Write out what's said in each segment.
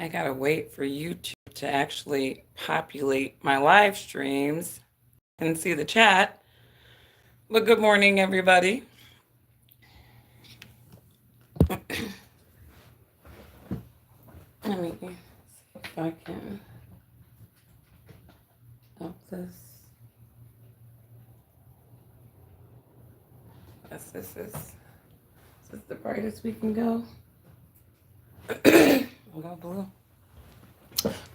I gotta wait for YouTube to actually populate my live streams and see the chat. But good morning, everybody. Let me see if I can up this. Yes, this is the brightest we can go. We'll go blue.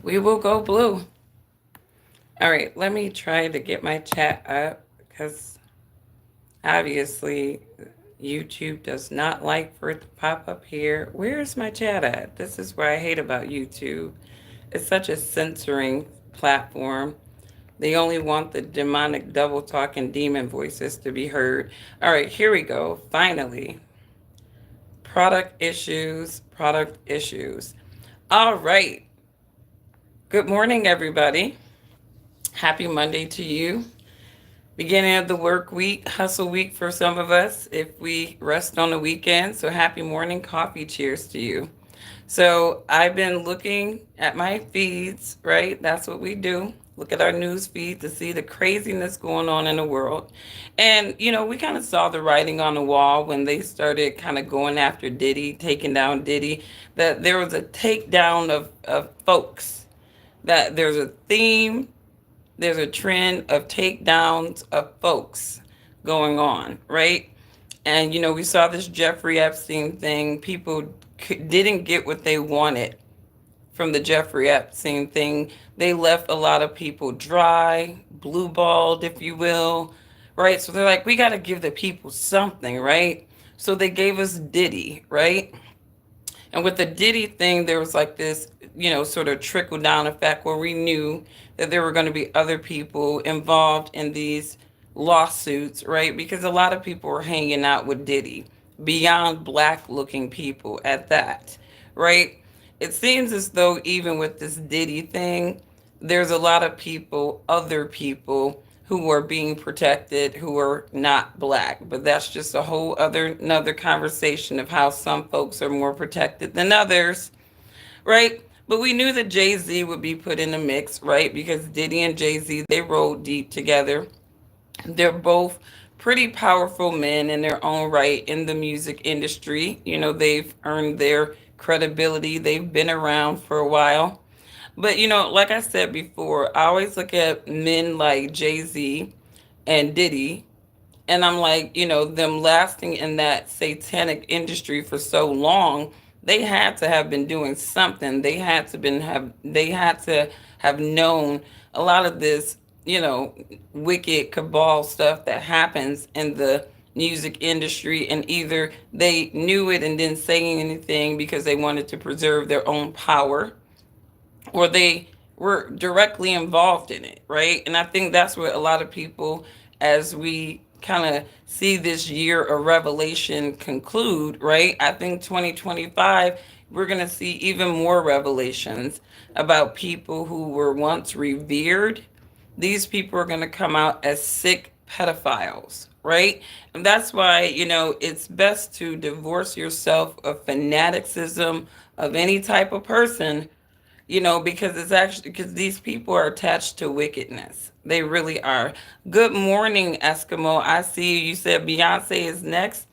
We will go blue. All right, let me try to get my chat up because obviously YouTube does not like for it to pop up here. Where is my chat at? This is what I hate about YouTube. It's such a censoring platform. They only want the demonic double talking demon voices to be heard. All right, here we go. Finally. Product issues, product issues. All right. Good morning, everybody. Happy Monday to you. Beginning of the work week, hustle week for some of us if we rest on the weekend. So happy morning, coffee cheers to you. So I've been looking at my feeds, right? That's what we do. Look at our news feed to see the craziness going on in the world. And, we kind of saw the writing on the wall when they started kind of going after Diddy, taking down Diddy, that there was a takedown of folks, that there's a theme, there's a trend of takedowns of folks going on, right? And, we saw this Jeffrey Epstein thing. People didn't get what they wanted from the Jeffrey Epstein thing. They left a lot of people dry, blue balled, if you will, right? So they're like, we got to give the people something, right? So they gave us Diddy, right? And with the Diddy thing, there was like this, sort of trickle down effect where we knew that there were going to be other people involved in these lawsuits, right? Because a lot of people were hanging out with Diddy, beyond black looking people at that, right? It seems as though even with this Diddy thing, there's a lot of people, other people, who are being protected who are not black. But that's just a whole other another conversation of how some folks are more protected than others, right? But we knew that JayZ would be put in the mix, right? Because Diddy and JayZ, they rolled deep together. They're both pretty powerful men in their own right in the music industry. They've earned their credibility. They've been around for a while. But like I said before, I always look at men like JayZ and Diddy, and I'm like, them lasting in that satanic industry for so long, they had to have been doing something. They had to have known a lot of this, wicked cabal stuff that happens in the music industry, and either they knew it and didn't say anything because they wanted to preserve their own power, or they were directly involved in it, right? And I think that's what a lot of people, as we kind of see this year of revelation conclude, right? I think 2025, we're going to see even more revelations about people who were once revered. These people are going to come out as sick pedophiles, right? And that's why, it's best to divorce yourself of fanaticism of any type of person, because it's actually because these people are attached to wickedness. They really are. Good morning, Eskimo. I see you. You said Beyonce is next.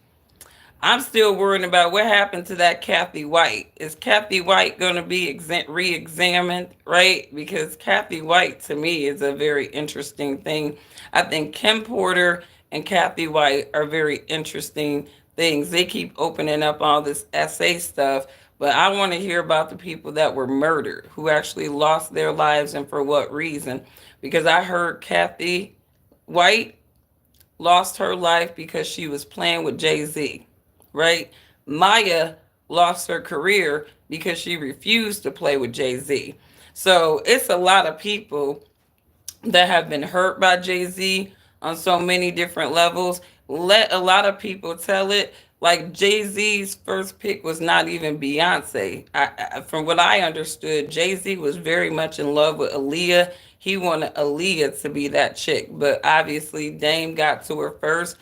I'm still worrying about what happened to that Kathy White. Is Kathy White going to be re-examined, right? Because Kathy White, to me, is a very interesting thing. I think Kim Porter and Kathy White are very interesting things. They keep opening up all this essay stuff, but I want to hear about the people that were murdered, who actually lost their lives and for what reason. Because I heard Kathy White lost her life because she was playing with JayZ, right? Maya lost her career because she refused to play with JayZ. So it's a lot of people that have been hurt by JayZ on so many different levels. Let a lot of people tell it. Like JayZ's first pick was not even Beyonce. From what I understood, JayZ was very much in love with Aaliyah. He wanted Aaliyah to be that chick, but obviously Dame got to her first.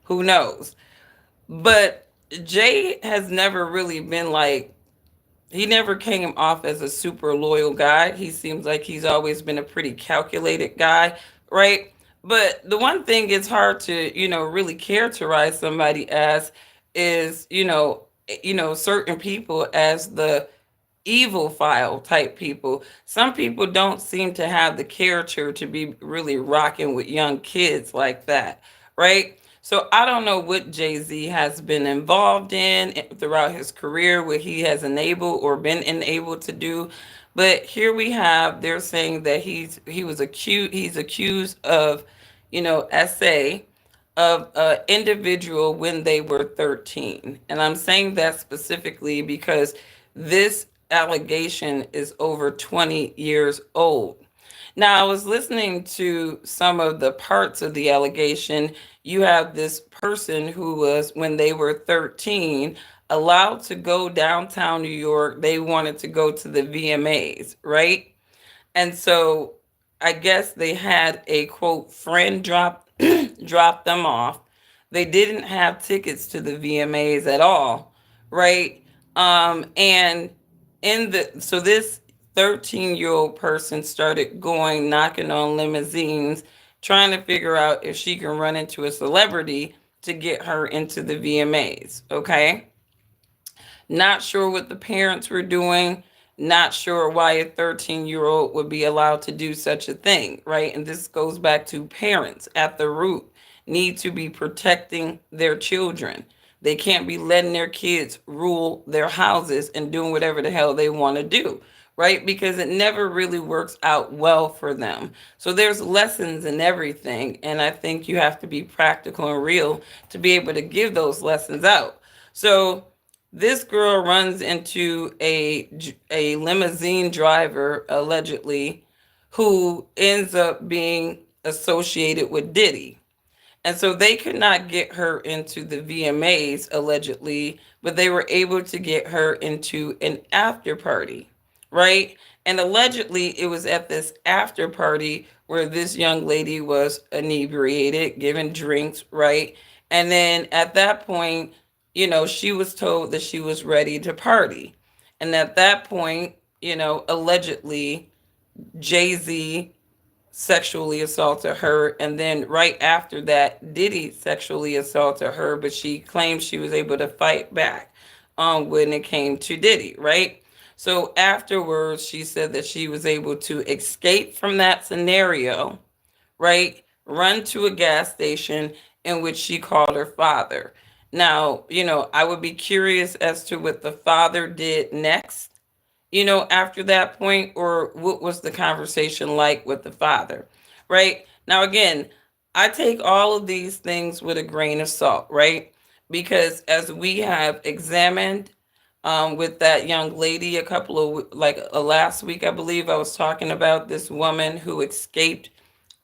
Who knows? But Jay has never really been like he never came off as a super loyal guy. He seems like he's always been a pretty calculated guy, right? But the one thing it's hard to, really characterize somebody as is, certain people as the evil file type people. Some people don't seem to have the character to be really rocking with young kids like that, right? So I don't know what JayZ has been involved in throughout his career, what he has enabled or been enabled to do. But here we have, they're saying that he's accused of, SA of an individual when they were 13. And I'm saying that specifically because this allegation is over 20 years old. Now, I was listening to some of the parts of the allegation. You have this person who was, when they were 13, allowed to go downtown New York. They wanted to go to the VMAs, right? And so I guess they had a quote friend drop them off. They didn't have tickets to the VMAs at all, right? And in the so this 13-year-old person started going knocking on limousines, trying to figure out if she can run into a celebrity to get her into the VMAs. Okay, not sure what the parents were doing, not sure why a 13-year-old would be allowed to do such a thing, right? And this goes back to parents at the root need to be protecting their children. They can't be letting their kids rule their houses and doing whatever the hell they want to do, right? Because it never really works out well for them. So there's lessons in everything. And I think you have to be practical and real to be able to give those lessons out. So this girl runs into a limousine driver allegedly who ends up being associated with Diddy. And so they could not get her into the VMAs allegedly, but they were able to get her into an after party, right? And allegedly it was at this after party where this young lady was inebriated, given drinks, right? And then at that point, she was told that she was ready to party. And at that point, allegedly JayZ sexually assaulted her, and then right after that Diddy sexually assaulted her, but she claimed she was able to fight back when it came to Diddy, right? So afterwards she said that she was able to escape from that scenario, right? Run to a gas station in which she called her father. Now, I would be curious as to what the father did next, after that point, or what was the conversation like with the father, right? Now, again, I take all of these things with a grain of salt, right? Because as we have examined with that young lady a couple of, like last week, I believe I was talking about this woman who escaped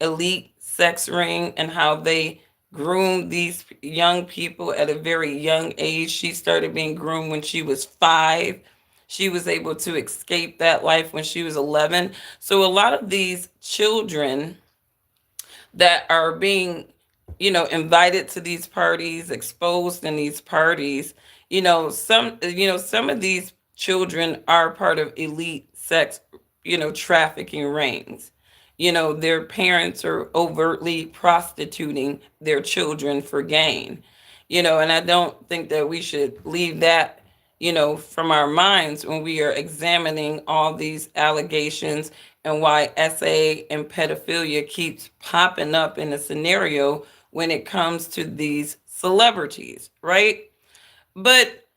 elite sex ring and how they groom these young people at a very young age. She started being groomed when she was 5. She was able to escape that life when she was 11. So a lot of these children that are being, invited to these parties, exposed in these parties, some of these children are part of elite sex, trafficking rings. Their parents are overtly prostituting their children for gain. And I don't think that we should leave that, from our minds when we are examining all these allegations and why SA and pedophilia keeps popping up in a scenario when it comes to these celebrities, right? But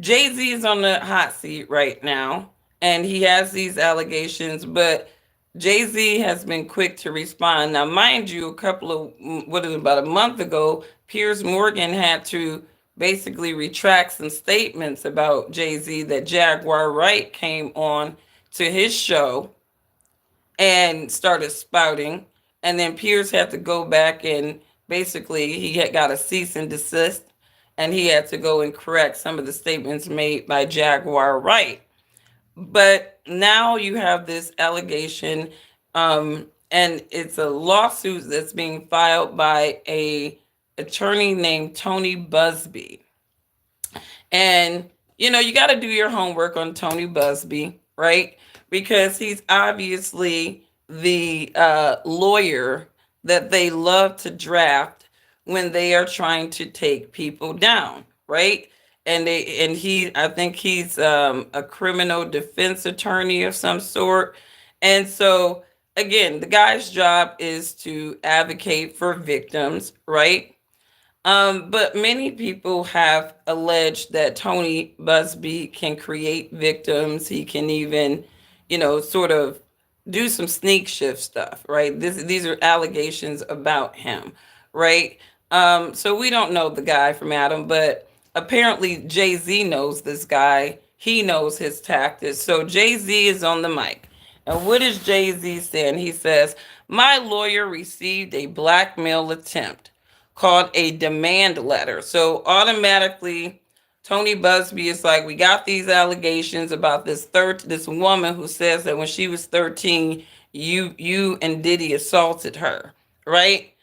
JayZ is on the hot seat right now, and he has these allegations, but JayZ has been quick to respond. Now, mind you, a couple of, what is it, about a month ago, Piers Morgan had to basically retract some statements about JayZ that Jaguar Wright came on to his show and started spouting. And then Pierce had to go back and basically he had got a cease and desist, and he had to go and correct some of the statements made by Jaguar Wright. But now you have this allegation, and it's a lawsuit that's being filed by a attorney named Tony Buzbee. And you got to do your homework on Tony Buzbee, right? Because he's obviously the lawyer that they love to draft when they are trying to take people down, right? I think he's a criminal defense attorney of some sort. And so again, the guy's job is to advocate for victims, right? But many people have alleged that Tony Busby can create victims. He can even, sort of do some sneak shift stuff, right? These are allegations about him, right? So we don't know the guy from Adam, but apparently JayZ knows this guy. He knows his tactics. So JayZ is on the mic. And what is JayZ saying? He says, "My lawyer received a blackmail attempt called a demand letter." So automatically, Tony Busby is like, we got these allegations about this woman who says that when she was 13, you and Diddy assaulted her, right?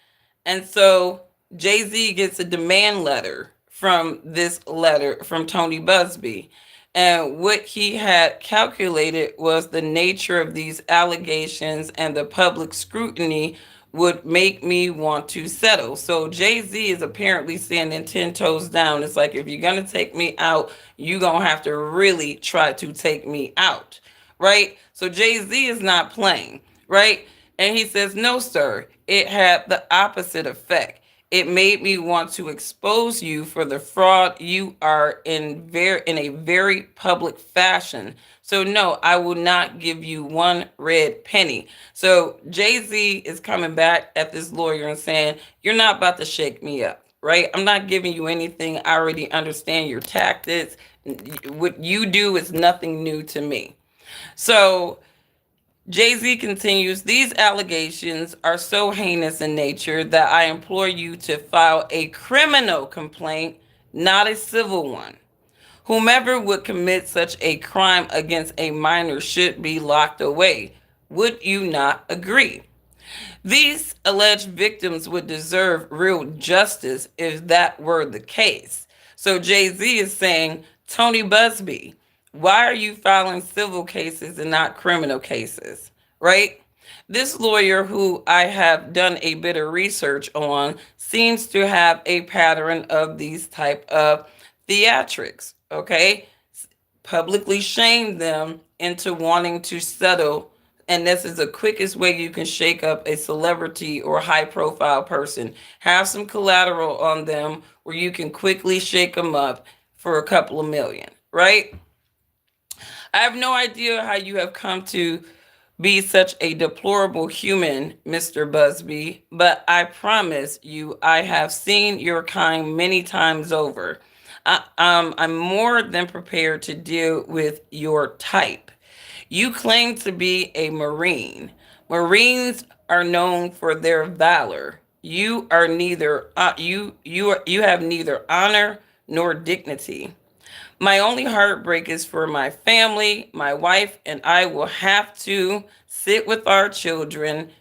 And so JayZ gets a demand letter from this letter from Tony Busby. And what he had calculated was the nature of these allegations and the public scrutiny would make me want to settle. So JayZ is apparently standing 10 toes down. It's like, if you're going to take me out, you're going to have to really try to take me out, right? So JayZ is not playing, right? And he says, "No, sir, it had the opposite effect. It made me want to expose you for the fraud you are in a very public fashion. So no, I will not give you one red penny." So JayZ is coming back at this lawyer and saying, "You're not about to shake me up, right? I'm not giving you anything. I already understand your tactics. What you do is nothing new to me." So JayZ continues, "These allegations are so heinous in nature that I implore you to file a criminal complaint, not a civil one. Whomever would commit such a crime against a minor should be locked away. Would you not agree? These alleged victims would deserve real justice if that were the case." So JayZ is saying, Tony Busby, why are you filing civil cases and not criminal cases? Right? This lawyer, who I have done a bit of research on, seems to have a pattern of these type of theatrics. Okay, publicly shame them into wanting to settle. And this is the quickest way you can shake up a celebrity or high profile person. Have some collateral on them where you can quickly shake them up for a couple of million, right? I have no idea how you have come to be such a deplorable human, Mr. Busby, but I promise you, I have seen your kind many times over. I'm more than prepared to deal with your type. You claim to be a Marine. Marines are known for their valor. You have neither honor nor dignity. My only heartbreak is for my family. My wife and I will have to sit our children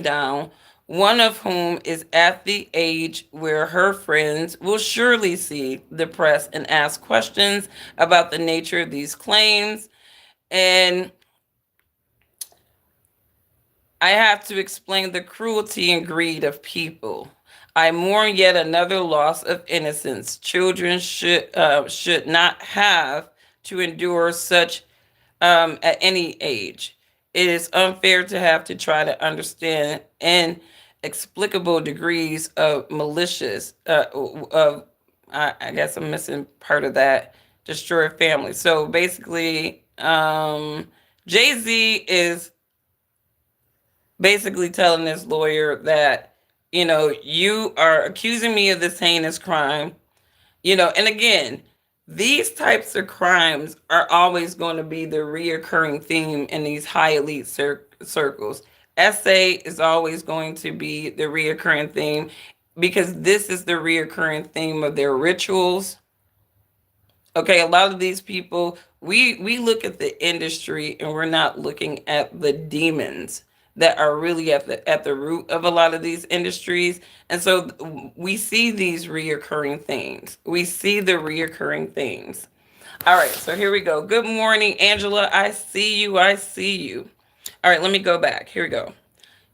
down, one of whom is at the age where her friends will surely see the press and ask questions about the nature of these claims. And I have to explain the cruelty and greed of people. I mourn yet another loss of innocence. Children should not have to endure such at any age. It is unfair to have to try to understand inexplicable degrees of malicious. I guess I'm missing part of that. Destroy family. So basically, JayZ is basically telling this lawyer that, you are accusing me of this heinous crime, and again, these types of crimes are always going to be the reoccurring theme in these high elite circles. SA is always going to be the reoccurring theme because this is the reoccurring theme of their rituals. Okay, a lot of these people, we look at the industry and we're not looking at the demons that are really at the root of a lot of these industries. And so we see these reoccurring things. We see the reoccurring things. All right, so here we go. Good morning, Angela. I see you. I see you. All right, let me go back. Here we go.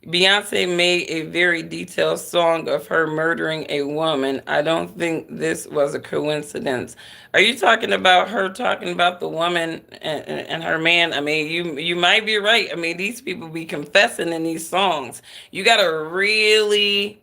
Beyonce made a very detailed song of her murdering a woman. I don't think this was a coincidence. Are you talking about her talking about the woman and her man? I mean, you might be right. I mean, these people be confessing in these songs. You gotta really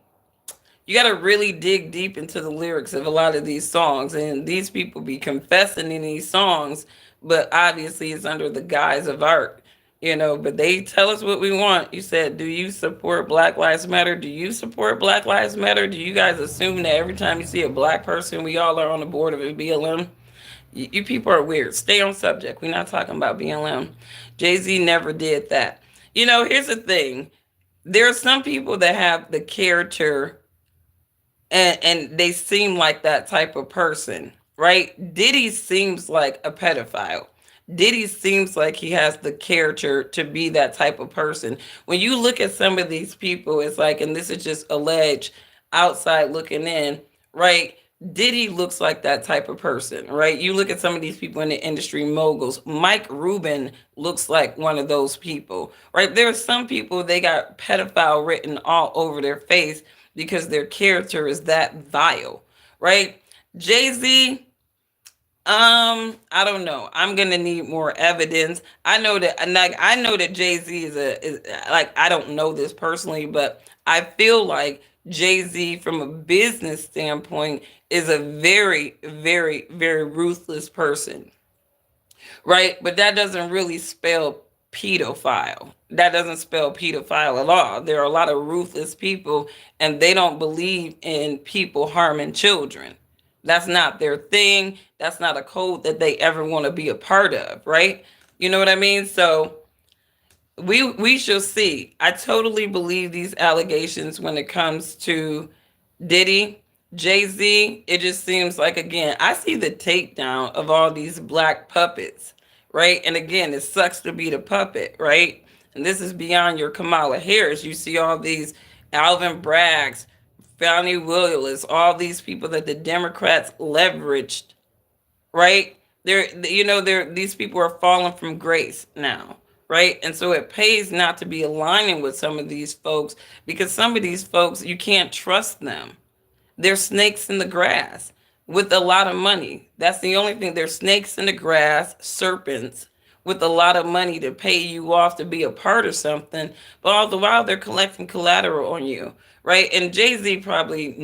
you got to really dig deep into the lyrics of a lot of these songs, and these people be confessing in these songs, but obviously it's under the guise of art, but they tell us what we want. You said, do you support Black Lives Matter? Do you support Black Lives Matter? Do you guys assume that every time you see a black person we all are on the board of a BLM? You people are weird. Stay on subject. We're not talking about BLM. JayZ never did that. Here's the thing. There are some people that have the character, and they seem like that type of person, right? Diddy seems like a pedophile. Diddy seems like he has the character to be that type of person. When you look at some of these people, it's like, and this is just alleged, outside looking in, right? Diddy looks like that type of person, right? You look at some of these people in the industry, moguls. Mike Rubin looks like one of those people, right? There are some people, they got pedophile written all over their face because their character is that vile, right? JayZ, I don't know. I'm gonna need more evidence. I know that, and like I know that JayZ is like, I don't know this personally, but I feel like JayZ, from a business standpoint, is a very, very, very ruthless person, right? But that doesn't really spell pedophile. That doesn't spell pedophile at all. There are a lot of ruthless people, and they don't believe in people harming children. That's not their thing. That's not a code that they ever want to be a part of, right? You know what I mean? So we shall see. I totally believe these allegations when it comes to Diddy, JayZ. It just seems like, again, I see the takedown of all these black puppets, right? And again, it sucks to be the puppet, right? And this is beyond your Kamala Harris. You see all these Alvin Braggs, Fani Willis, all these people that the Democrats leveraged, right? They're these people are falling from grace now, right? And so it pays not to be aligning with some of these folks, because some of these folks, you can't trust them. They're snakes in the grass with a lot of money. That's the only thing. They're snakes in the grass, serpents with a lot of money to pay you off to be a part of something. But all the while, they're collecting collateral on you, right? And JayZ probably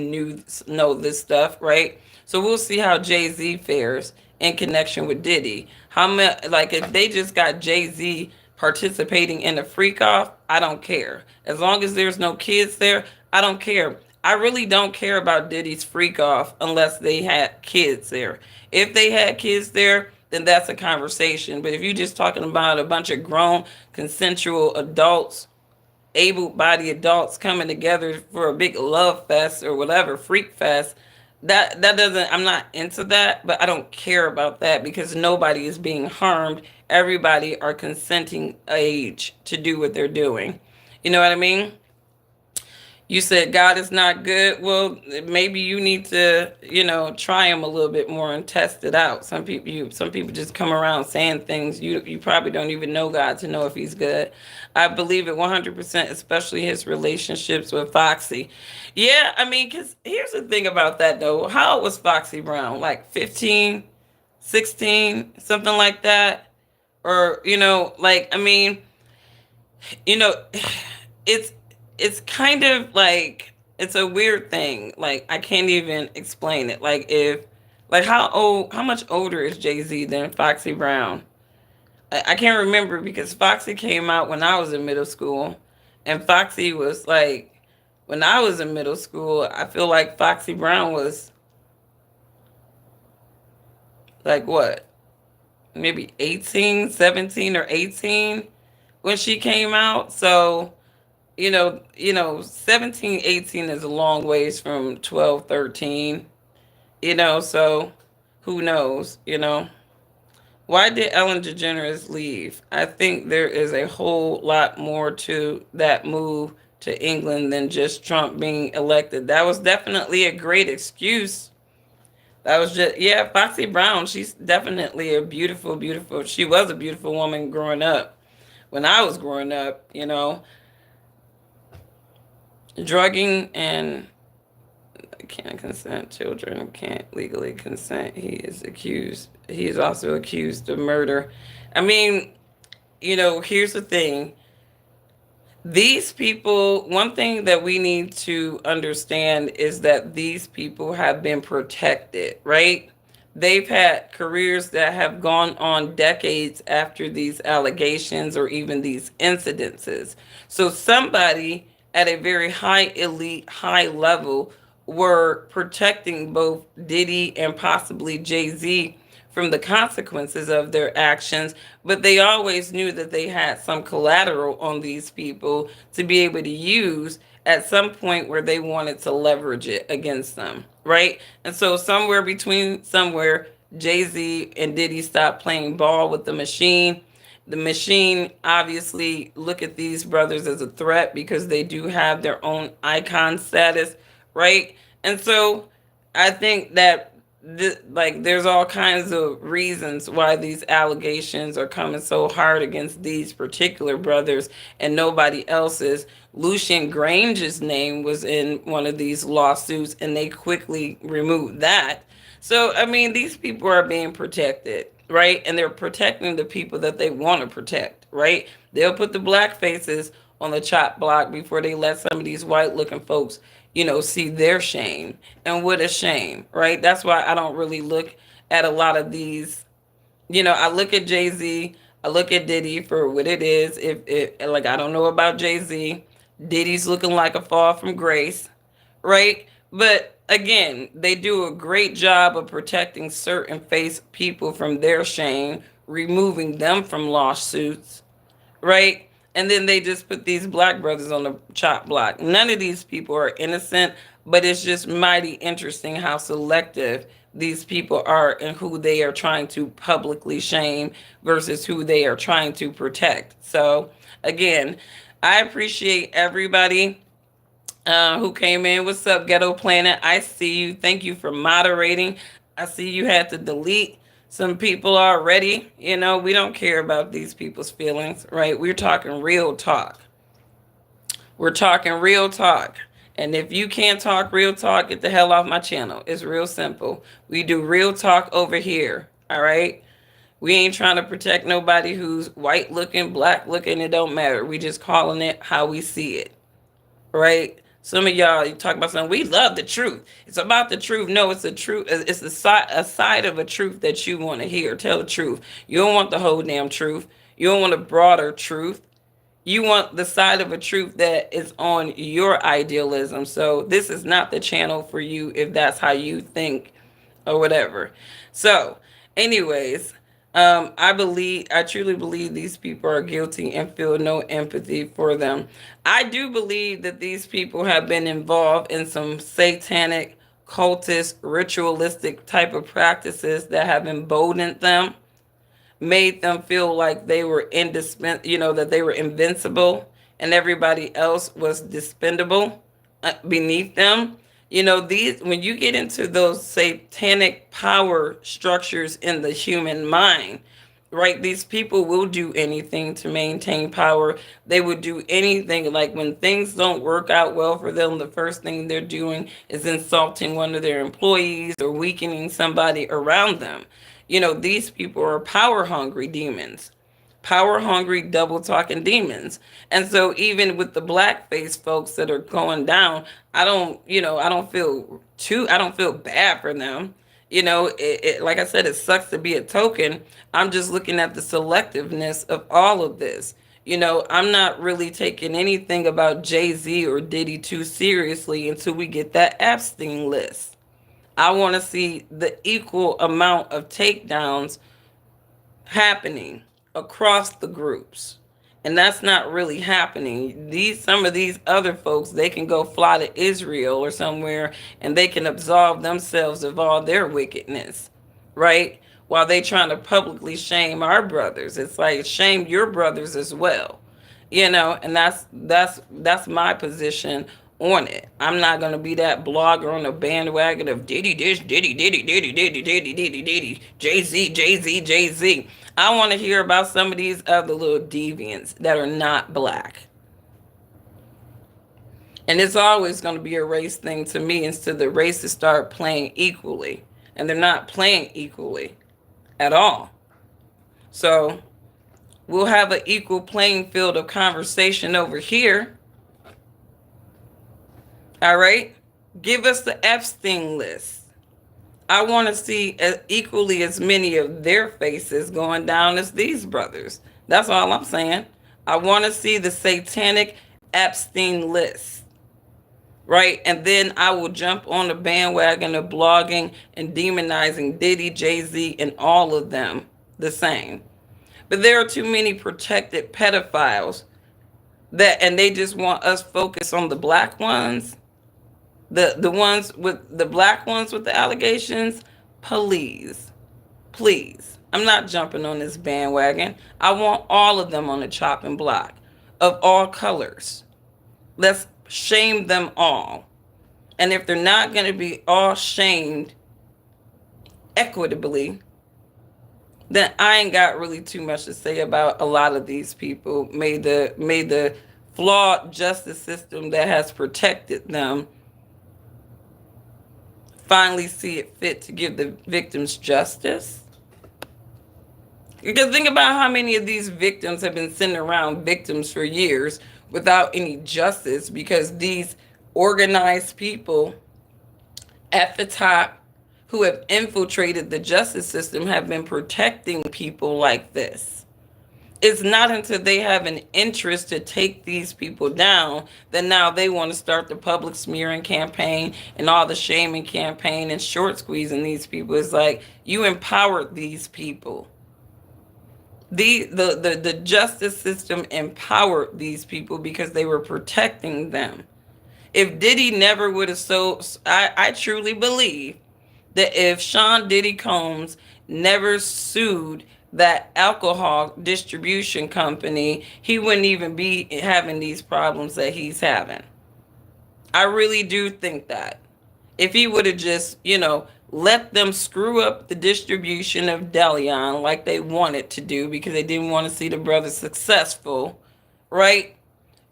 know this stuff, right? So we'll see how JayZ fares in connection with Diddy. How much, like, if they just got JayZ participating in a freak off, I don't care. As long as there's no kids there, I don't care. I really don't care about Diddy's freak off unless they had kids there. If they had kids there, then that's a conversation. But if you're just talking about a bunch of grown, consensual adults, able-bodied adults coming together for a big love fest or whatever, freak fest, that doesn't, I'm not into that, but I don't care about that because nobody is being harmed. Everybody are consenting age to do what they're doing. You know what I mean? You said God is not good. Well, maybe you need to, try him a little bit more and test it out. Some people just come around saying things. You probably don't even know God to know if he's good. I believe it 100%, especially his relationships with Foxy. Yeah, I mean, because here's the thing about that, though. How old was Foxy Brown? Like 15, 16, something like that? Or, like, I mean, you know, it's it's kind of like, it's a weird thing. Like, I can't even explain it. Like, if, like, how much older is JayZ than Foxy Brown? I can't remember because Foxy came out when I was in middle school, and Foxy was like, when I was in middle school, I feel like Foxy Brown was like, what, maybe 18, 17, or 18 when she came out. So 17, 18 is a long ways from 12, 13, so who knows. Why did Ellen DeGeneres leave? I think there is a whole lot more to that move to England than just Trump being elected. That was definitely a great excuse. That was just, yeah, Foxy Brown. She's definitely a beautiful, beautiful. She was a beautiful woman growing up. When I was growing up, drugging and can't consent. Children can't legally consent. He is accused. He is also accused of murder. I mean, here's the thing. These people, one thing that we need to understand is that these people have been protected, right? They've had careers that have gone on decades after these allegations or even these incidences. So somebody at a very high elite, high level were protecting both Diddy and possibly JayZ from the consequences of their actions, but they always knew that they had some collateral on these people to be able to use at some point where they wanted to leverage it against them, right? And so somewhere JayZ and Diddy stopped playing ball with the machine. The machine obviously look at these brothers as a threat because they do have their own icon status, right? And so I think that like there's all kinds of reasons why these allegations are coming so hard against these particular brothers and nobody else's. Lucian Grange's name was in one of these lawsuits and they quickly removed that. So I mean these people are being protected, right? And they're protecting the people that they want to protect, right? They'll put the black faces on the chop block before they let some of these white looking folks, see their shame. And what a shame, right? That's why I don't really look at a lot of these. I look at JayZ, I look at Diddy for what it is. If it like I don't know about JayZ. Diddy's looking like a fall from grace, right? But again, they do a great job of protecting certain face people from their shame, removing them from lawsuits, right? And then they just put these black brothers on the chop block. None of these people are innocent, but it's just mighty interesting how selective these people are and who they are trying to publicly shame versus who they are trying to protect. So, again, I appreciate everybody who came in. What's up, Ghetto Planet? I see you. Thank you for moderating. I see you had to delete some people already. We don't care about these people's feelings, right? We're talking real talk. We're talking real talk. And if you can't talk real talk, get the hell off my channel. It's real simple. We do real talk over here, all right? We ain't trying to protect nobody who's white looking, black looking. It don't matter. We just calling it how we see it, right? Some of y'all, you talk about something. We love the truth. It's about the truth. No, it's the truth. It's a side of a truth that you want to hear. Tell the truth. You don't want the whole damn truth. You don't want a broader truth. You want the side of a truth that is on your idealism. So this is not the channel for you if that's how you think or whatever. So, anyways, I truly believe these people are guilty and feel no empathy for them. I do believe that these people have been involved in some satanic, cultist, ritualistic type of practices that have emboldened them, made them feel like they were that they were invincible and everybody else was dispendable beneath them. These when you get into those satanic power structures in the human mind, right? These people will do anything to maintain power. They would do anything. Like when things don't work out well for them, the first thing they're doing is insulting one of their employees or weakening somebody around them. These people are power hungry demons, power hungry double talking demons. And so even with the blackface folks that are going down, I don't feel bad for them. Like I said, it sucks to be a token. I'm just looking at the selectiveness of all of this. I'm not really taking anything about JayZ or Diddy too seriously until we get that Epstein list. I want to see the equal amount of takedowns happening across the groups. And that's not really happening. Some of these other folks, they can go fly to Israel or somewhere and they can absolve themselves of all their wickedness, right? While they trying to publicly shame our brothers. It's like shame your brothers as well. And that's my position on it. I'm not gonna be that blogger on the bandwagon of Diddy this, Diddy, Diddy, Diddy, Diddy, Diddy, Diddy, Diddy, JayZ, JayZ, JayZ. I want to hear about some of these other little deviants that are not black. And it's always going to be a race thing to me until the races start playing equally. And they're not playing equally at all. So we'll have an equal playing field of conversation over here. All right? Give us the Epstein list. I want to see equally as many of their faces going down as these brothers. That's all I'm saying. I want to see the satanic Epstein list. Right? And then I will jump on the bandwagon of blogging and demonizing Diddy, JayZ, and all of them the same. But there are too many protected pedophiles and they just want us focused on the black ones. The ones with the black ones with the allegations, please, please. I'm not jumping on this bandwagon. I want all of them on the chopping block of all colors. Let's shame them all. And if they're not going to be all shamed equitably, then I ain't got really too much to say about a lot of these people. May the flawed justice system that has protected them finally see it fit to give the victims justice. Because think about how many of these victims have been sitting around victims for years without any justice because these organized people at the top who have infiltrated the justice system have been protecting people like this. It's not until they have an interest to take these people down that now they want to start the public smearing campaign and all the shaming campaign and short squeezing these people. It's like you empowered these people. The justice system empowered these people because they were protecting them. If Diddy never would have I truly believe that if Sean Diddy Combs never sued that alcohol distribution company, he wouldn't even be having these problems that he's having. I really do think that. If he would have just, let them screw up the distribution of Deleon like they wanted to do because they didn't want to see the brother successful, right?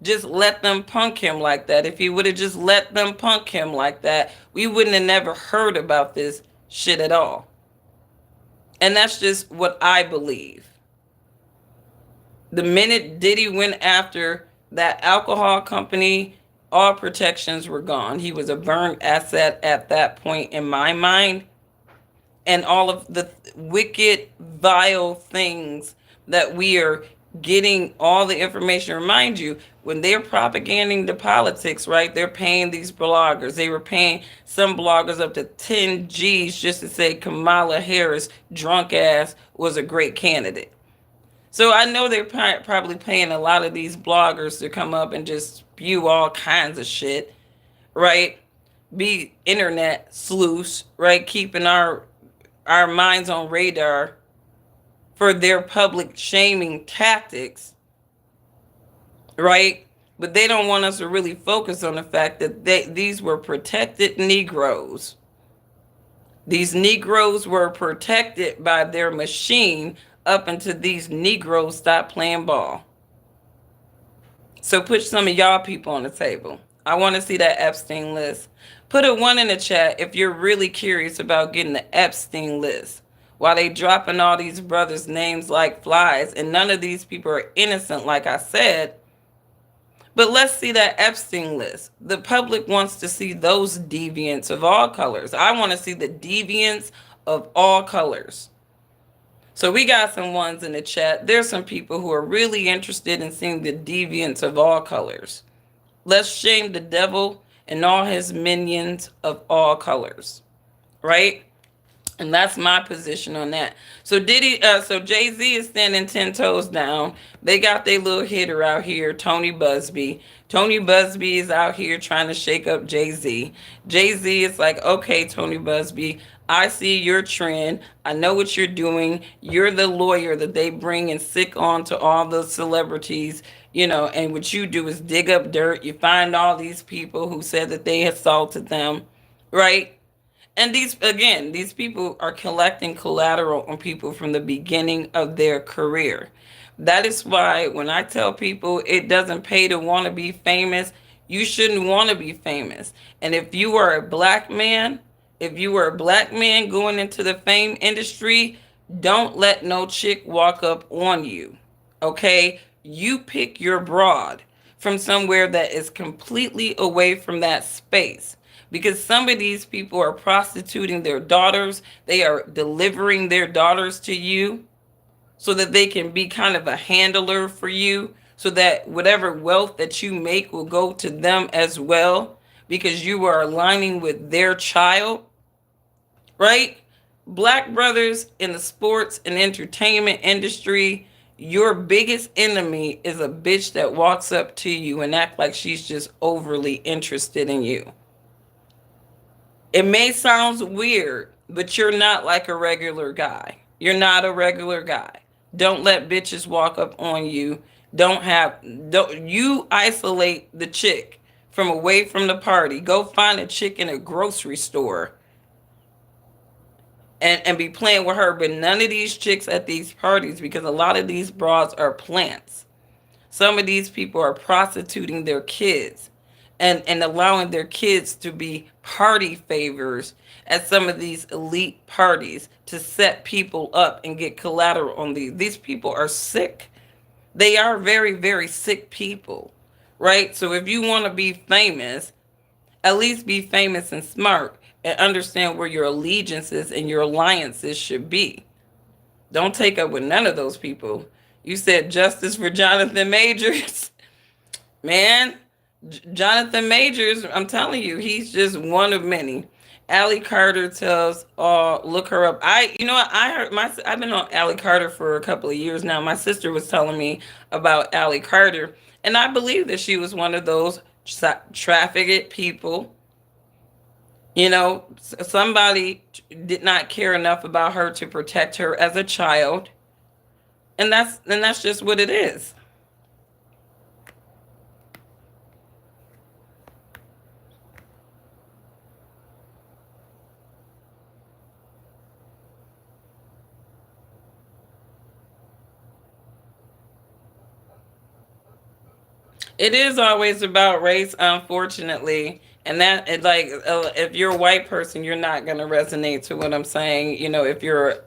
Just let them punk him like that. If he would have just let them punk him like that, we wouldn't have never heard about this shit at all. And that's just what I believe. The minute Diddy went after that alcohol company, all protections were gone. He was a burned asset at that point in my mind. And all of the wicked, vile things that we are getting all the information. Remind you, when they're propaganding the politics, right, they're paying these bloggers. They were paying some bloggers up to 10 G's just to say Kamala Harris, drunk ass, was a great candidate. So I know they're probably paying a lot of these bloggers to come up and just spew all kinds of shit, right? Be internet sleuths, right? Keeping our minds on radar for their public shaming tactics, right? But they don't want us to really focus on the fact that these were protected Negroes. These Negroes were protected by their machine up until these Negroes stopped playing ball. So put some of y'all people on the table. I want to see that Epstein list. Put a 1 in the chat if you're really curious about getting the Epstein list. While they dropping all these brothers' names like flies, and none of these people are innocent, like I said. But let's see that Epstein list. The public wants to see those deviants of all colors. I want to see the deviants of all colors. So we got some ones in the chat. There's some people who are really interested in seeing the deviants of all colors. Let's shame the devil and all his minions of all colors, right? And that's my position on that. So JayZ is standing 10 toes down. They got their little hitter out here, Tony Buzbee. Tony Buzbee is out here trying to shake up JayZ. JayZ is like, okay, Tony Buzbee, I see your trend. I know what you're doing. You're the lawyer that they bring and sick on to all the celebrities, and what you do is dig up dirt. You find all these people who said that they assaulted them, right? And these people are collecting collateral on people from the beginning of their career. That is why when I tell people it doesn't pay to want to be famous, you shouldn't want to be famous. And if you were a black man going into the fame industry, don't let no chick walk up on you. Okay? You pick your broad from somewhere that is completely away from that space, because some of these people are prostituting their daughters. They are delivering their daughters to you so that they can be kind of a handler for you, so that whatever wealth that you make will go to them as well, because you are aligning with their child, right? Black brothers in the sports and entertainment industry, your biggest enemy is a bitch that walks up to you and act like she's just overly interested in you. It may sound weird, but you're not like a regular guy. You're not a regular guy. Don't let bitches walk up on you. Don't you isolate the chick from away from the party. Go find a chick in a grocery store and be playing with her. But none of these chicks at these parties, because a lot of these broads are plants. Some of these people are prostituting their kids and allowing their kids to be party favors at some of these elite parties to set people up and get collateral on these. These people are sick. They are very, very sick people, right? So if you want to be famous, at least be famous and smart and understand where your allegiances and your alliances should be. Don't take up with none of those people. You said justice for Jonathan Majors. Man, Jonathan Majors, I'm telling you, he's just one of many. Allie Carter tells, "Oh, look her up." You know what? I've been on Allie Carter for a couple of years now. My sister was telling me about Allie Carter, and I believe that she was one of those trafficked people. Somebody did not care enough about her to protect her as a child, and that's just what it is. It is always about race, unfortunately. And that, if you're a white person, you're not going to resonate to what I'm saying. If you're,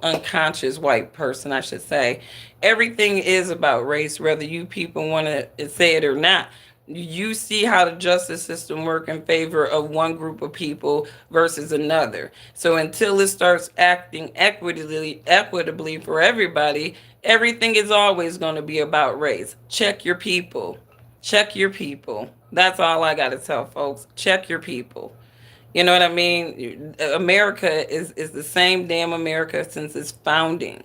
unconscious white person, I should say. Everything is about race, whether you people want to say it or not. You see how the justice system work in favor of one group of people versus another. So until it starts acting equitably for everybody, everything is always going to be about race. Check your people. Check your people. That's all I got to tell folks. Check your people. You know what I mean? America is the same damn America since its founding.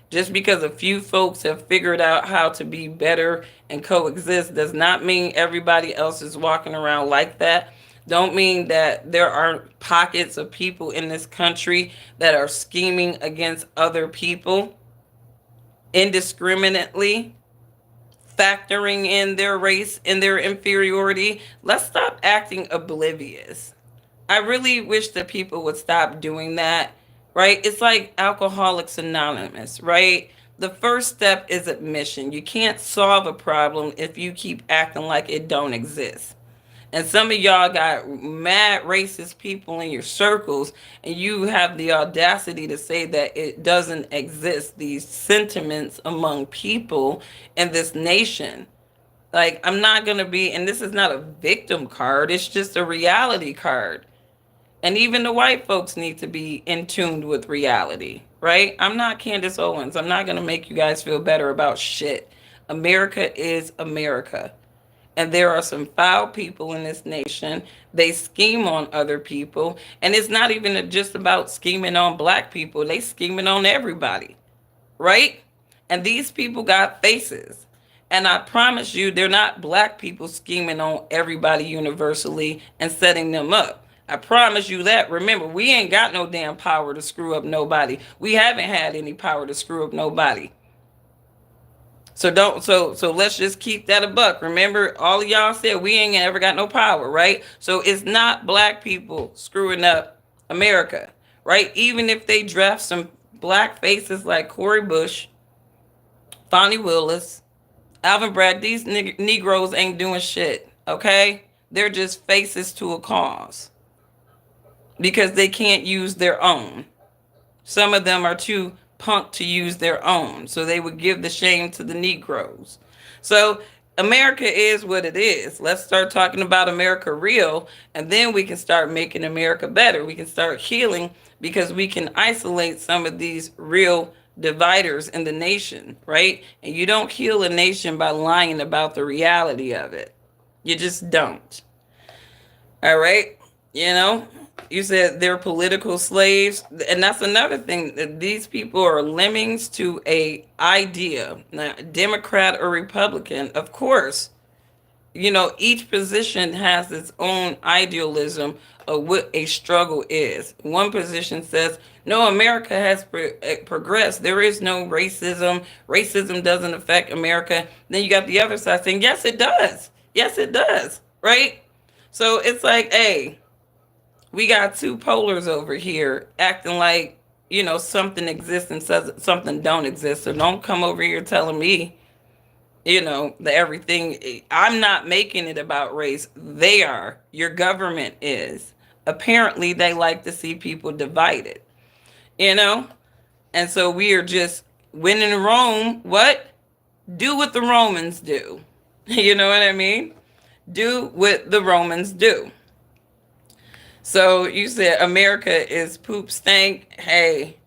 Just because a few folks have figured out how to be better and coexist does not mean everybody else is walking around like that. Don't mean that there aren't pockets of people in this country that are scheming against other people indiscriminately, factoring in their race and their inferiority. Let's stop acting oblivious. I really wish that people would stop doing that, right? It's like Alcoholics Anonymous, right? The first step is admission. You can't solve a problem if you keep acting like it don't exist. And some of y'all got mad racist people in your circles, and you have the audacity to say that it doesn't exist, these sentiments among people in this nation. Like, I'm not going to be, and this is not a victim card, it's just a reality card. And even the white folks need to be in tune with reality, right? I'm not Candace Owens. I'm not going to make you guys feel better about shit. America is America. And there are some foul people in this nation. They scheme on other people. And it's not even just about scheming on black people. They scheming on everybody, right? And these people got faces. And I promise you, they're not black people scheming on everybody universally and setting them up. I promise you that. Remember, we ain't got no damn power to screw up nobody. We haven't had any power to screw up nobody. So don't so let's just keep that a buck. Remember, all of y'all said we ain't ever got no power, right? So it's not black people screwing up America, right? Even if they draft some black faces like Corey Bush, Fonnie Willis, Alvin Bragg, these Negroes ain't doing shit, okay? They're just faces to a cause because they can't use their own. Some of them are too punk to use their own, so they would give the shame to the Negroes. So America is what it is. Let's start talking about America real, and then we can start making America better. We can start healing because we can isolate some of these real dividers in the nation, right? And you don't heal a nation by lying about the reality of it. You just don't. All right. You know, you said they're political slaves, and that's another thing. These people are lemmings to a idea, now, Democrat or Republican. Of course, you know, each position has its own idealism of what a struggle is. One position says, no, America has progressed. There is no racism. Racism doesn't affect America. Then you got the other side saying, yes, it does. Yes, it does. Right? So it's like, hey, we got two polars over here acting like, you know, something exists and says something don't exist. So don't come over here telling me, you know, that everything, I'm not making it about race. They are. Your government is. Apparently they like to see people divided, you know? And so we are just, when in Rome, what? Do what the Romans do. You know what I mean? Do what the Romans do. So you said America is poop stank. Hey,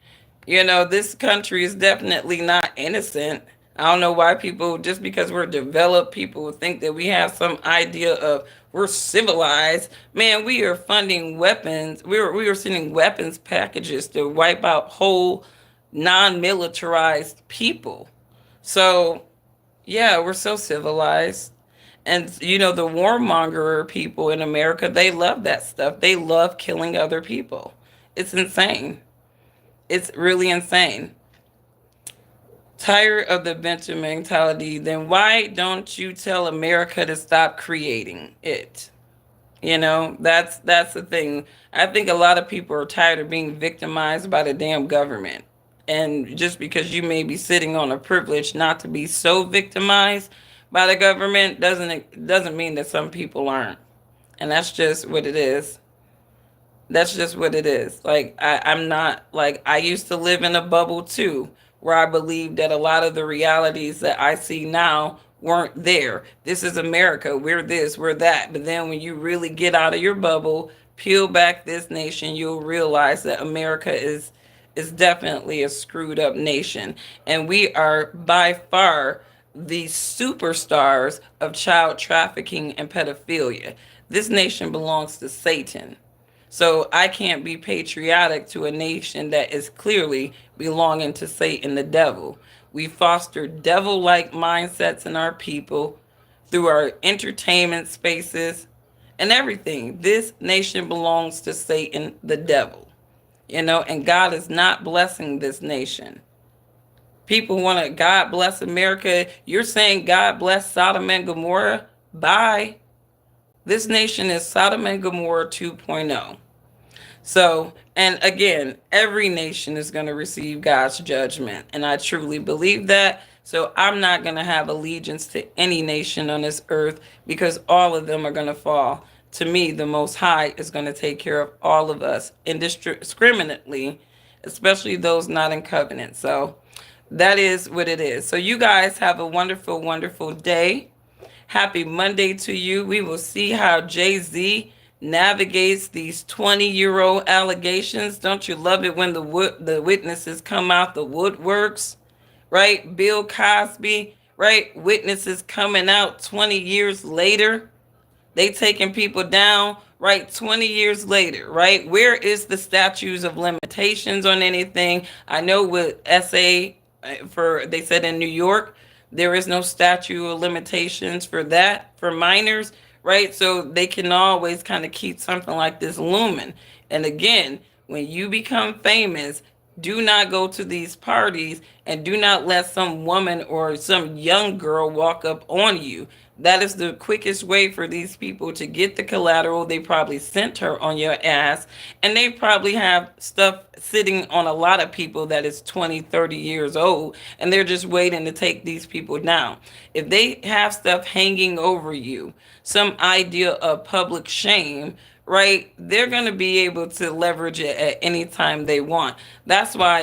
you know, this country is definitely not innocent. I don't know why people, just because we're developed, people would think that we have some idea of we're civilized. Man, we are funding weapons. We were sending weapons packages to wipe out whole non-militarized people. So yeah, we're so civilized. And you know, the warmonger people in America, they love that stuff. They love killing other people. It's insane. It's really insane. Tired of the venture mentality, then why don't you tell America to stop creating it? You know, that's the thing. I think a lot of people are tired of being victimized by the damn government. And just because you may be sitting on a privilege not to be so victimized by the government doesn't mean that some people aren't. And that's just what it is. That's just what it is. Like I'm not, like, I used to live in a bubble too, where I believed that a lot of the realities that I see now weren't there. This is America. We're this, we're that. But then when you really get out of your bubble, peel back this nation, you'll realize that America is definitely a screwed up nation. And we are by far the superstars of child trafficking and pedophilia. This nation belongs to Satan. So I can't be patriotic to a nation that is clearly belonging to Satan, the devil. We foster devil like mindsets in our people through our entertainment spaces and everything. This nation belongs to Satan, the devil, you know, and God is not blessing this nation. People want to, God bless America. You're saying God bless Sodom and Gomorrah? Bye. This nation is Sodom and Gomorrah 2.0. So, and again, every nation is going to receive God's judgment. And I truly believe that. So I'm not going to have allegiance to any nation on this earth because all of them are going to fall. To me, the Most High is going to take care of all of us indiscriminately, especially those not in covenant. So that is what it is. So you guys have a wonderful, wonderful day. Happy Monday to you. We will see how JayZ navigates these 20-year-old allegations. Don't you love it when the witnesses come out the woodworks, right? Bill Cosby, right? Witnesses coming out 20 years later. They taking people down, right? 20 years later, right? Where is the statutes of limitations on anything? I know with SA, they said in New York, there is no statute of limitations for that, for minors. right? So they can always kind of keep something like this looming. And again, when you become famous, do not go to these parties and do not let some woman or some young girl walk up on you. That is the quickest way for these people to get the collateral. They probably sent her on your ass, and they probably have stuff sitting on a lot of people that is 20, 30 years old, and they're just waiting to take these people down. If they have stuff hanging over you, some idea of public shame, right? They're going to be able to leverage it at any time they want. That's why,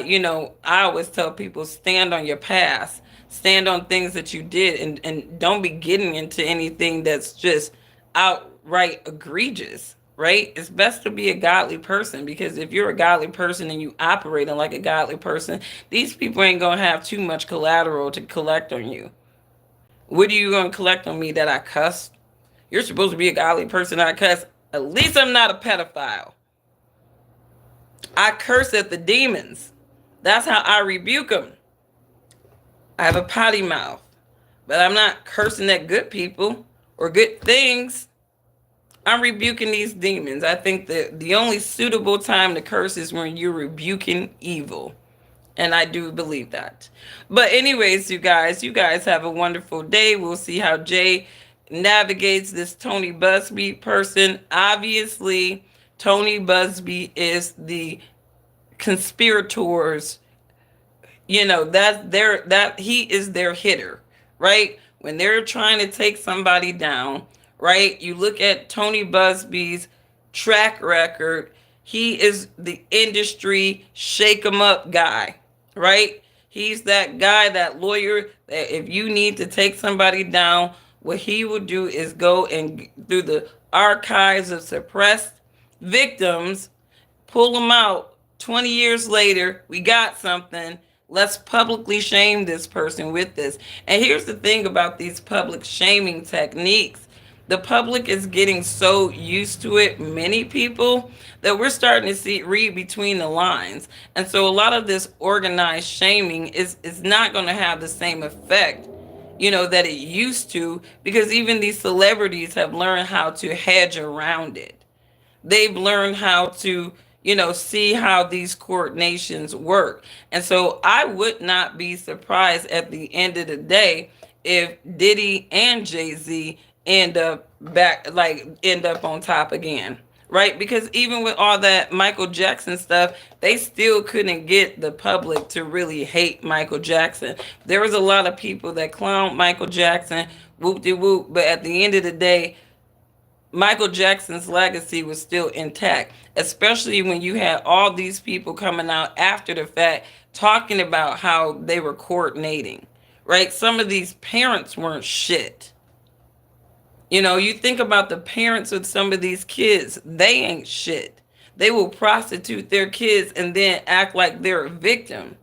I always tell people, stand on your past, stand on things that you did, and don't be getting into anything that's just outright egregious, right? It's best to be a godly person, because if you're a godly person and you operating like a godly person, these people ain't going to have too much collateral to collect on you. What are you going to collect on me that I cussed? You're supposed to be a godly person. I cuss. At least I'm not a pedophile. I curse at the demons. That's how I rebuke them. I have a potty mouth, but I'm not cursing at good people or good things. I'm rebuking these demons. I think that the only suitable time to curse is when you're rebuking evil. And I do believe that. But anyways, you guys have a wonderful day. We'll see how Jay navigates this Tony Buzbee person. Obviously, Tony Buzbee is the conspirators, that he is their hitter, right? When they're trying to take somebody down, right? You look at Tony Buzbee's track record. He is the industry shake 'em up guy, right? He's that guy, that lawyer, that if you need to take somebody down, what he will do is go and through the archives of suppressed victims, pull them out. 20 years later, we got something. Let's publicly shame this person with this. And here's the thing about these public shaming techniques. The public is getting so used to it, many people, that we're starting to read between the lines. And so a lot of this organized shaming is not going to have the same effect, that it used to, because even these celebrities have learned how to hedge around it. They've learned how to, see how these coordinations work. And so I would not be surprised at the end of the day if Diddy and JayZ end up on top again. Right? Because even with all that Michael Jackson stuff, they still couldn't get the public to really hate Michael Jackson. There was a lot of people that clowned Michael Jackson, whoop de whoop, but at the end of the day, Michael Jackson's legacy was still intact, especially when you had all these people coming out after the fact talking about how they were coordinating, right? Some of these parents weren't shit. You think about the parents of some of these kids, they ain't shit. They will prostitute their kids and then act like they're a victim,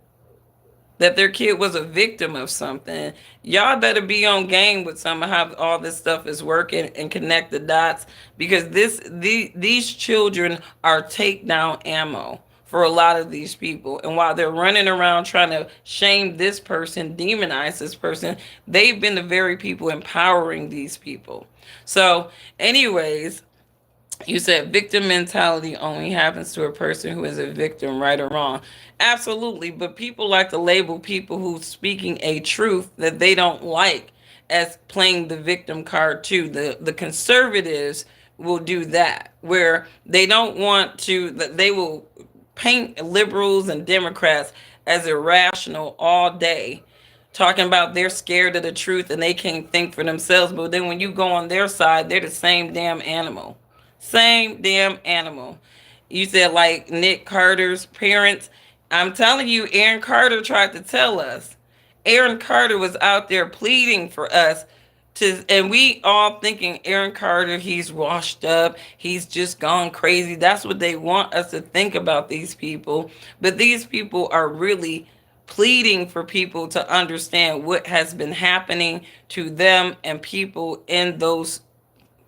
that their kid was a victim of something. Y'all better be on game with some of how all this stuff is working and connect the dots, because these children are takedown ammo for a lot of these people. And while they're running around trying to shame this person, demonize this person, they've been the very people empowering these people. So, anyways, you said victim mentality only happens to a person who is a victim, right or wrong. Absolutely. But people like to label people who's speaking a truth that they don't like as playing the victim card too. The conservatives will do that, where they don't want to, that they will paint liberals and Democrats as irrational all day, talking about they're scared of the truth and they can't think for themselves. But then when you go on their side, they're the same damn animal. Same damn animal. You said like Nick Carter's parents. I'm telling you, Aaron Carter tried to tell us. Aaron Carter was out there pleading for us to, and we all thinking Aaron Carter, he's washed up, he's just gone crazy. That's what they want us to think about these people. But these people are really pleading for people to understand what has been happening to them and people in those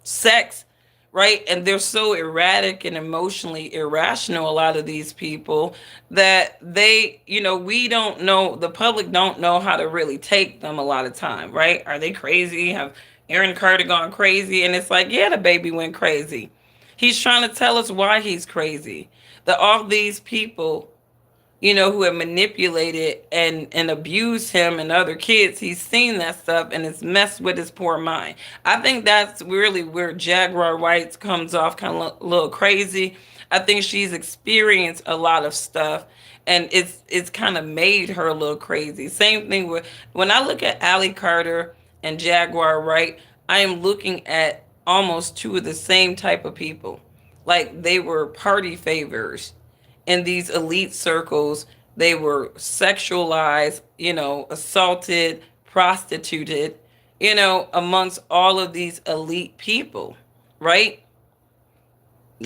sects, right? And they're so erratic and emotionally irrational, a lot of these people, that they, we don't know, the public don't know how to really take them a lot of time, right? Are they crazy? Aaron Carter gone crazy, and it's like, yeah, the baby went crazy. He's trying to tell us why he's crazy. That all these people, who have manipulated and abused him and other kids, he's seen that stuff and it's messed with his poor mind. I think that's really where Jaguar Whites comes off kind of a little crazy. I think she's experienced a lot of stuff and it's kind of made her a little crazy. Same thing with when I look at Allie Carter and Jaguar Wright, I am looking at almost two of the same type of people. Like they were party favors in these elite circles. They were sexualized, assaulted, prostituted, amongst all of these elite people, right?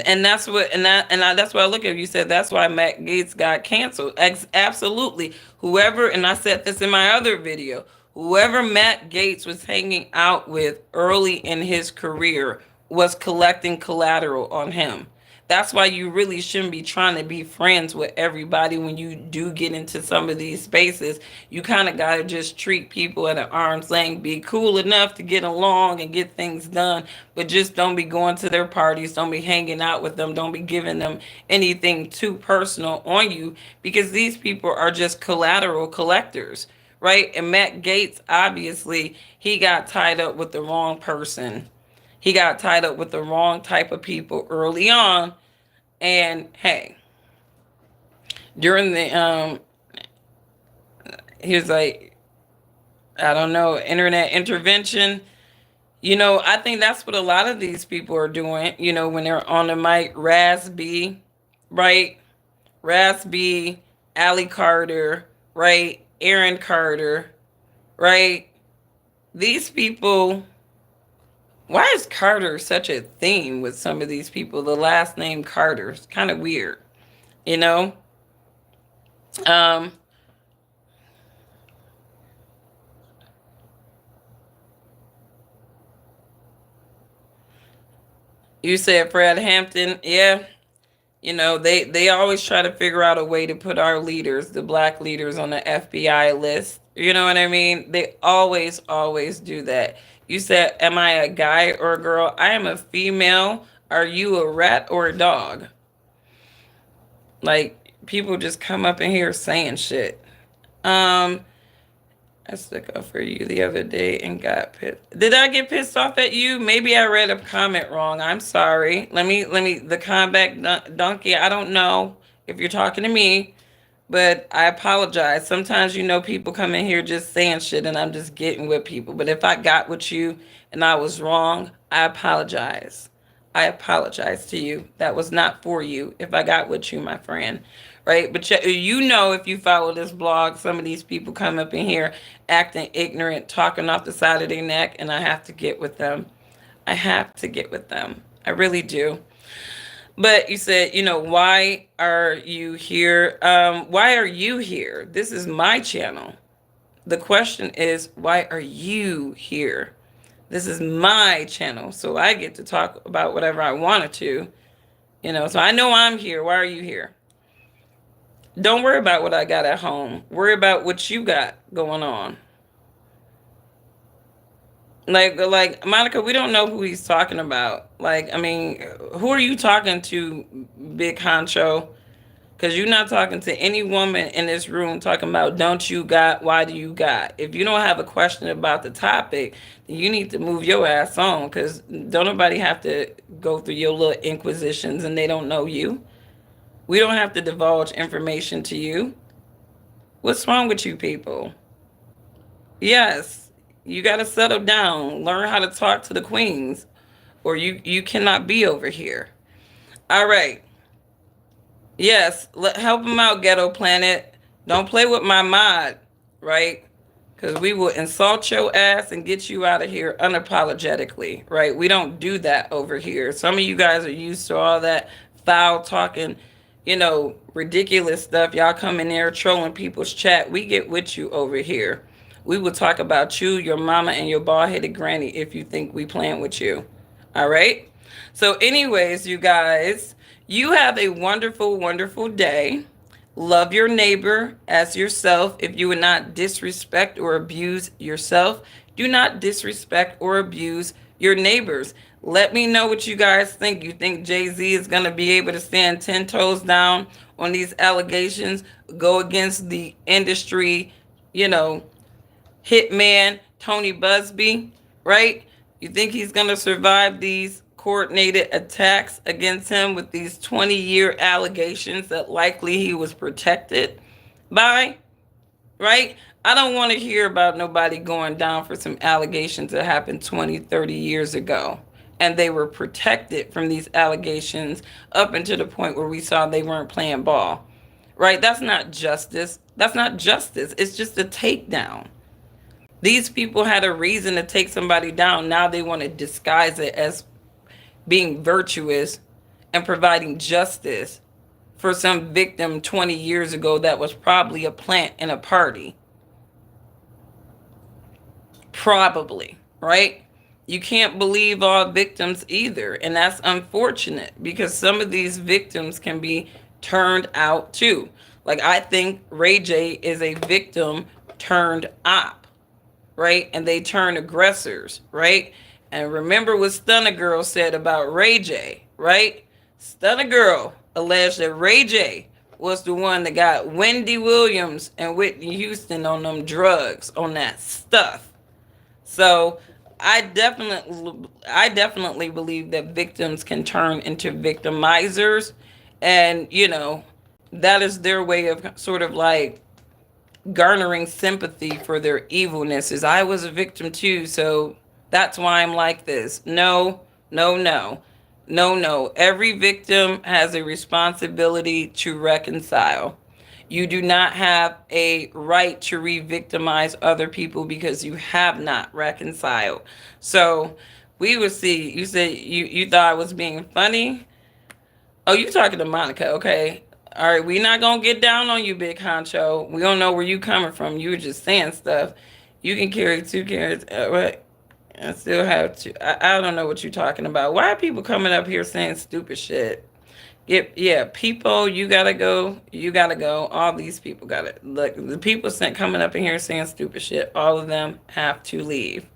And that's what that's what I look at. You said that's why Matt Gaetz got canceled. Absolutely. Whoever, and I said this in my other video, whoever Matt Gaetz was hanging out with early in his career was collecting collateral on him. That's why you really shouldn't be trying to be friends with everybody when you do get into some of these spaces. You kind of got to just treat people at an arm's length, be cool enough to get along and get things done, but just don't be going to their parties, don't be hanging out with them, don't be giving them anything too personal on you, because these people are just collateral collectors, right? And Matt Gaetz, obviously, he got tied up with the wrong person. He got tied up with the wrong type of people early on. And hey, during the he was like, I don't know, internet intervention. I think that's what a lot of these people are doing, when they're on the mic. Buzbee, right? Buzbee, Allie Carter, right? Aaron Carter, right? These people, why is Carter such a theme with some of these people? The last name Carter is kind of weird, you know? Um, you said Fred Hampton. Yeah. They always try to figure out a way to put our leaders, the black leaders, on the FBI list. You know what I mean? They always do that. You said, am I a guy or a girl? I am a female. Are you a rat or a dog? Like, people just come up in here saying shit. Um, I stuck up for you the other day and got pissed. Did I get pissed off at you? Maybe I read a comment wrong. I'm sorry. The comeback donkey. I don't know if you're talking to me, but I apologize. Sometimes, people come in here just saying shit and I'm just getting with people. But if I got with you and I was wrong, I apologize. I apologize to you. That was not for you if I got with you, my friend. Right? But if you follow this blog, some of these people come up in here acting ignorant, talking off the side of their neck, and I have to get with them. I have to get with them. I really do. But you said, why are you here? Why are you here? This is my channel. The question is, why are you here? This is my channel, so I get to talk about whatever I wanted to. So I know I'm here. Why are you here? Don't worry about what I got at home. Worry about what you got going on. Like Monica, we don't know who he's talking about. Who are you talking to, Big Honcho? Because you're not talking to any woman in this room talking about don't you got, why do you got? If you don't have a question about the topic, then you need to move your ass on, because don't nobody have to go through your little inquisitions and they don't know you. We don't have to divulge information to you. What's wrong with you people? Yes, you got to settle down. Learn how to talk to the queens, or you cannot be over here. All right. Yes, help him out, Ghetto Planet. Don't play with my mod, right? Because we will insult your ass and get you out of here unapologetically, right? We don't do that over here. Some of you guys are used to all that foul talking, ridiculous stuff. Y'all come in there trolling people's chat. We get with you over here. We will talk about you, your mama, and your bald-headed granny if you think we playing with you. All right? So anyways, you guys, you have a wonderful, wonderful day. Love your neighbor as yourself. If you would not disrespect or abuse yourself, Do not disrespect or abuse your neighbors. Let me know what you guys think. You think Jay-Z is going to be able to stand 10 toes down on these allegations, go against the industry, you know, hitman Tony Buzbee, right? You think he's going to survive these coordinated attacks against him with these 20-year allegations that likely he was protected by, right? I don't want to hear about nobody going down for some allegations that happened 20, 30 years ago. And they were protected from these allegations up until the point where we saw they weren't playing ball, right? That's not justice. That's not justice. It's just a takedown. These people had a reason to take somebody down. Now they want to disguise it as being virtuous and providing justice for some victim 20 years ago that was probably a plant in a party. Probably, right? You can't believe all victims either. And that's unfortunate because some of these victims can be turned out too. Like, I think Ray J is a victim turned op, right? And they turn aggressors, right? And remember what Stunner Girl said about Ray J, right? Stunner Girl alleged that Ray J was the one that got Wendy Williams and Whitney Houston on them drugs, on that stuff. So I definitely believe that victims can turn into victimizers, and that is their way of sort of like garnering sympathy for their evilness. Is I was a victim too, so that's why I'm like this. No, no, no. No, no. Every victim has a responsibility to reconcile. You do not have a right to re-victimize other people because you have not reconciled. So we will see. You said you thought I was being funny. Oh, you talking to Monica? Okay. All right. We're not gonna get down on you, big honcho. We don't know where you coming from. You were just saying stuff. You can carry 2 carrots. What? I still have to. I don't know what you're talking about. Why are people coming up here saying stupid shit? Yeah, people, you gotta go. You gotta go. All these people gotta look. The people sent coming up in here saying stupid shit. All of them have to leave.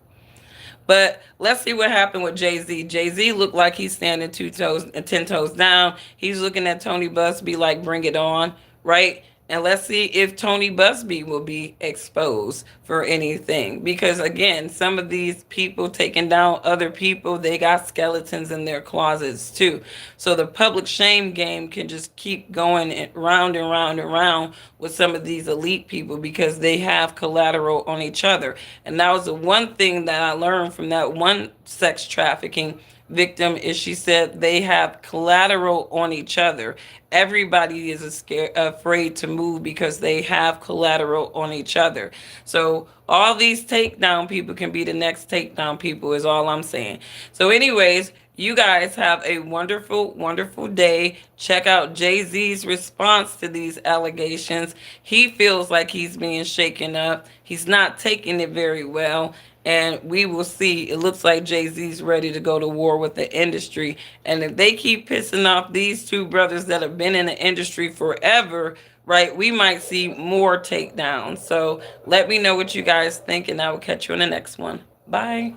But let's see what happened with JayZ. JayZ looked like he's standing 2 toes and 10 toes down. He's looking at Tony Buzbee like, bring it on, right? And let's see if Tony Buzbee will be exposed for anything. Because again, some of these people taking down other people, they got skeletons in their closets too. So the public shame game can just keep going round and round and round with some of these elite people because they have collateral on each other. And that was the one thing that I learned from that one sex trafficking victim, is she said they have collateral on each other. Everybody is afraid to move because they have collateral on each other. So all these takedown people can be the next takedown people, is all I'm saying. So anyways, you guys have a wonderful, wonderful day. Check out JayZ's response to these allegations. He feels like he's being shaken up. He's not taking it very well. And we will see. It looks like JayZ's ready to go to war with the industry. And if they keep pissing off these two brothers that have been in the industry forever, right, we might see more takedowns. So let me know what you guys think, and I will catch you in the next one. Bye.